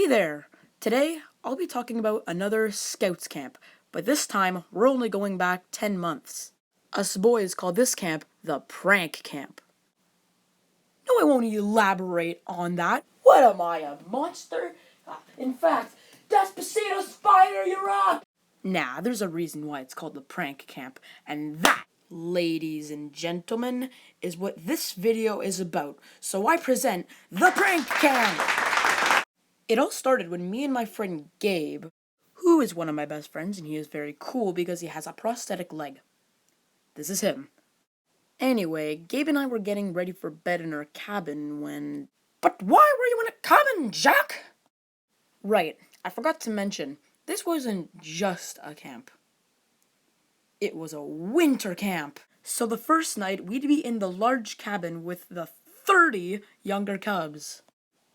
Hey there! Today, I'll be talking about another Scouts camp, but this time, we're only going back 10 months. Us boys call this camp the Prank Camp. No, I won't elaborate on that. What am I, a monster? In fact, Despacito Spider, you're up! Nah, there's a reason why it's called the Prank Camp, and that, ladies and gentlemen, is what this video is about. So I present the Prank Camp! It all started when me and my friend Gabe, who is one of my best friends, and he is very cool because he has a prosthetic leg. This is him. Anyway, Gabe and I were getting ready for bed in our cabin when... But why were you in a cabin, Jack? Right, I forgot to mention, this wasn't just a camp. It was a winter camp. So the first night, we'd be in the large cabin with the 30 younger cubs.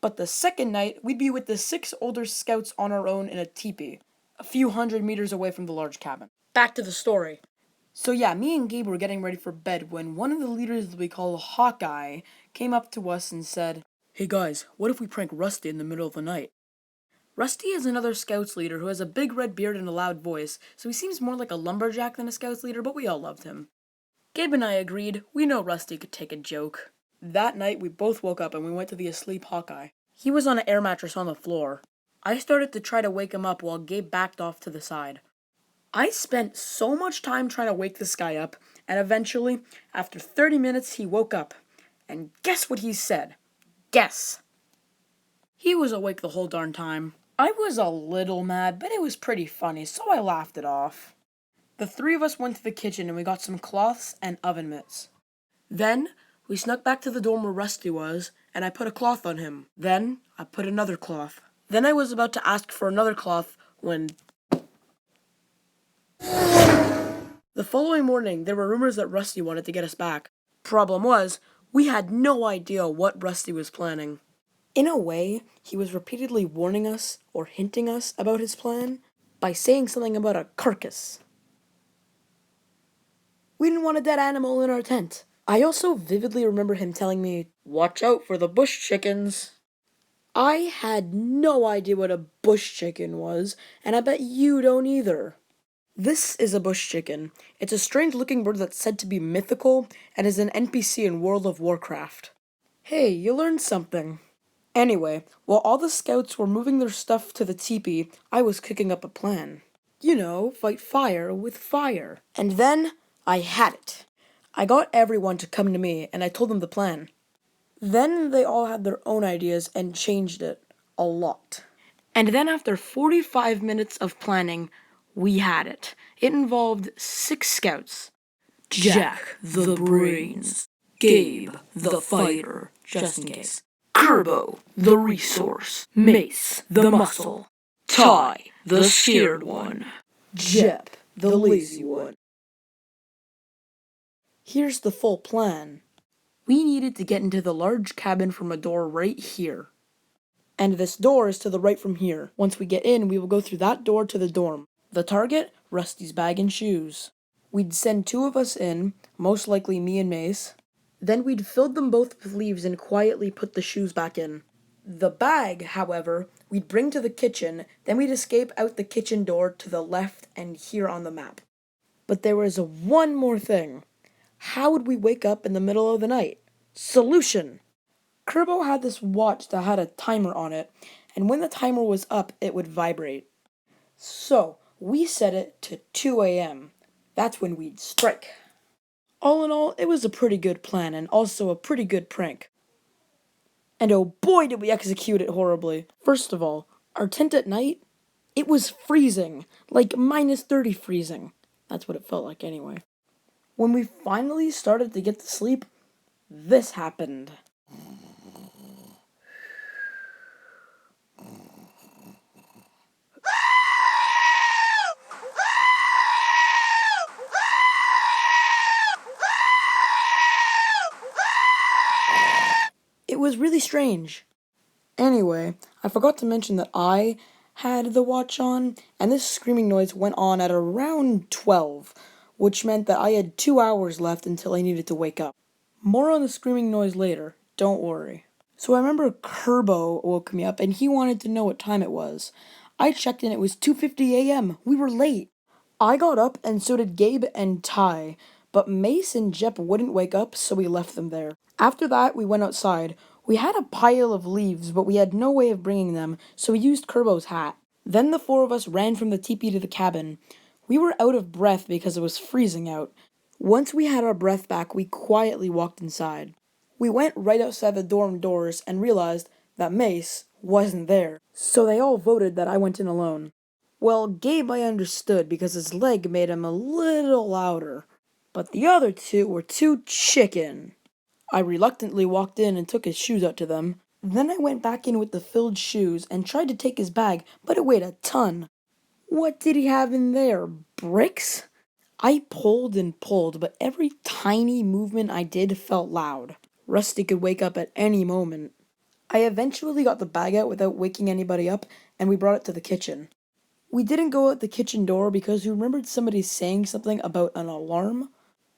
But the second night, we'd be with the 6 older scouts on our own in a teepee, a few hundred meters away from the large cabin. Back to the story. So yeah, me and Gabe were getting ready for bed when one of the leaders we call Hawkeye came up to us and said, "Hey guys, what if we prank Rusty in the middle of the night?" Rusty is another Scouts leader who has a big red beard and a loud voice, so he seems more like a lumberjack than a Scouts leader, but we all loved him. Gabe and I agreed, we know Rusty could take a joke. That night, we both woke up and we went to the asleep Hawkeye. He was on an air mattress on the floor. I started to try to wake him up while Gabe backed off to the side. I spent so much time trying to wake this guy up, and eventually, after 30 minutes, he woke up. And guess what he said? Guess. He was awake the whole darn time. I was a little mad, but it was pretty funny, so I laughed it off. The 3 of us went to the kitchen and we got some cloths and oven mitts. Then, we snuck back to the dorm where Rusty was, and I put a cloth on him. Then, I put another cloth. Then I was about to ask for another cloth when... The following morning, there were rumors that Rusty wanted to get us back. Problem was, we had no idea what Rusty was planning. In a way, he was repeatedly warning us or hinting us about his plan by saying something about a carcass. We didn't want a dead animal in our tent. I also vividly remember him telling me, "Watch out for the bush chickens." I had no idea what a bush chicken was, and I bet you don't either. This is a bush chicken. It's a strange-looking bird that's said to be mythical and is an NPC in World of Warcraft. Hey, you learned something. Anyway, while all the scouts were moving their stuff to the teepee, I was cooking up a plan. You know, fight fire with fire. And then, I had it. I got everyone to come to me, and I told them the plan. Then they all had their own ideas and changed it a lot. And then after 45 minutes of planning, we had it. It involved 6 scouts. Jack, the brains. Gabe, the fighter, just in case. Kerbo, the resource. Mace, the muscle. Ty, the scared one. Jep, the lazy one. Here's the full plan. We needed to get into the large cabin from a door right here. And this door is to the right from here. Once we get in, we will go through that door to the dorm. The target, Rusty's bag and shoes. We'd send 2 of us in, most likely me and Mace. Then we'd fill them both with leaves and quietly put the shoes back in. The bag, however, we'd bring to the kitchen, then we'd escape out the kitchen door to the left and here on the map. But there was one more thing. How would we wake up in the middle of the night? Solution! Kerbo had this watch that had a timer on it, and when the timer was up, it would vibrate. So, we set it to 2 a.m. That's when we'd strike. All in all, it was a pretty good plan and also a pretty good prank. And oh boy did we execute it horribly. First of all, our tent at night, it was freezing, like minus 30 freezing. That's what it felt like anyway. When we finally started to get to sleep, this happened. It was really strange. Anyway, I forgot to mention that I had the watch on, and this screaming noise went on at around 12, which meant that I had 2 hours left until I needed to wake up. More on the screaming noise later, don't worry. So I remember Kerbo woke me up and he wanted to know what time it was. I checked and it was 2:50 a.m. We were late. I got up and so did Gabe and Ty, but Mace and Jep wouldn't wake up, so we left them there. After that, we went outside. We had a pile of leaves, but we had no way of bringing them, so we used Kerbo's hat. Then the four of us ran from the teepee to the cabin. We were out of breath because it was freezing out. Once we had our breath back, we quietly walked inside. We went right outside the dorm doors and realized that Mace wasn't there. So they all voted that I went in alone. Well, Gabe I understood because his leg made him a little louder. But the other two were too chicken. I reluctantly walked in and took his shoes out to them. Then I went back in with the filled shoes and tried to take his bag, but it weighed a ton. What did he have in there? Bricks? I pulled and pulled, but every tiny movement I did felt loud. Rusty could wake up at any moment. I eventually got the bag out without waking anybody up, and we brought it to the kitchen. We didn't go out the kitchen door because we remembered somebody saying something about an alarm,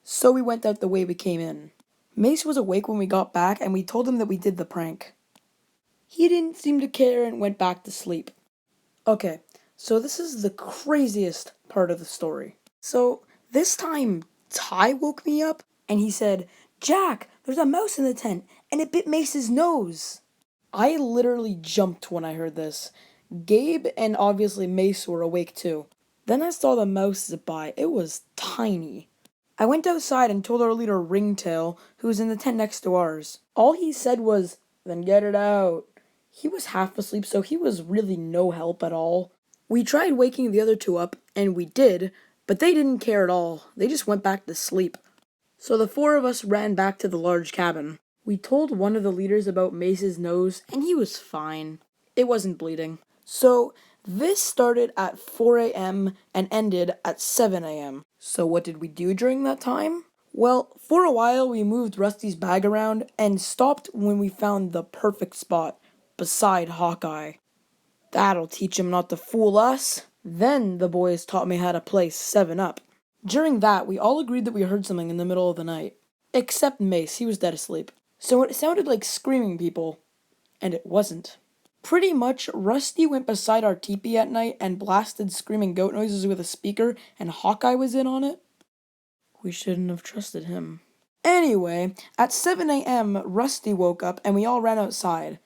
so we went out the way we came in. Mace was awake when we got back, and we told him that we did the prank. He didn't seem to care and went back to sleep. Okay, so this is the craziest part of the story. So this time, Ty woke me up and he said, "Jack, there's a mouse in the tent and it bit Mace's nose." I literally jumped when I heard this. Gabe and obviously Mace were awake too. Then I saw the mouse zip by. It was tiny. I went outside and told our leader Ringtail, who was in the tent next to ours. All he said was, "Then get it out." He was half asleep, so he was really no help at all. We tried waking the other two up, and we did, but they didn't care at all. They just went back to sleep. So the four of us ran back to the large cabin. We told one of the leaders about Mace's nose, and he was fine. It wasn't bleeding. So this started at 4 a.m. and ended at 7 a.m. So what did we do during that time? Well, for a while we moved Rusty's bag around and stopped when we found the perfect spot, beside Hawkeye. That'll teach him not to fool us. Then the boys taught me how to play 7 Up. During that, we all agreed that we heard something in the middle of the night. Except Mace, he was dead asleep. So it sounded like screaming people. And it wasn't. Pretty much, Rusty went beside our teepee at night and blasted screaming goat noises with a speaker, and Hawkeye was in on it. We shouldn't have trusted him. Anyway, at 7 a.m., Rusty woke up and we all ran outside.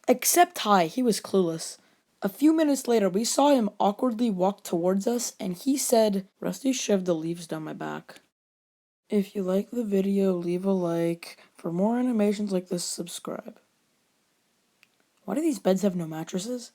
Except Ty, he was clueless. A few minutes later, we saw him awkwardly walk towards us, and he said, "Rusty shoved the leaves down my back." If you like the video, leave a like. For more animations like this, subscribe. Why do these beds have no mattresses?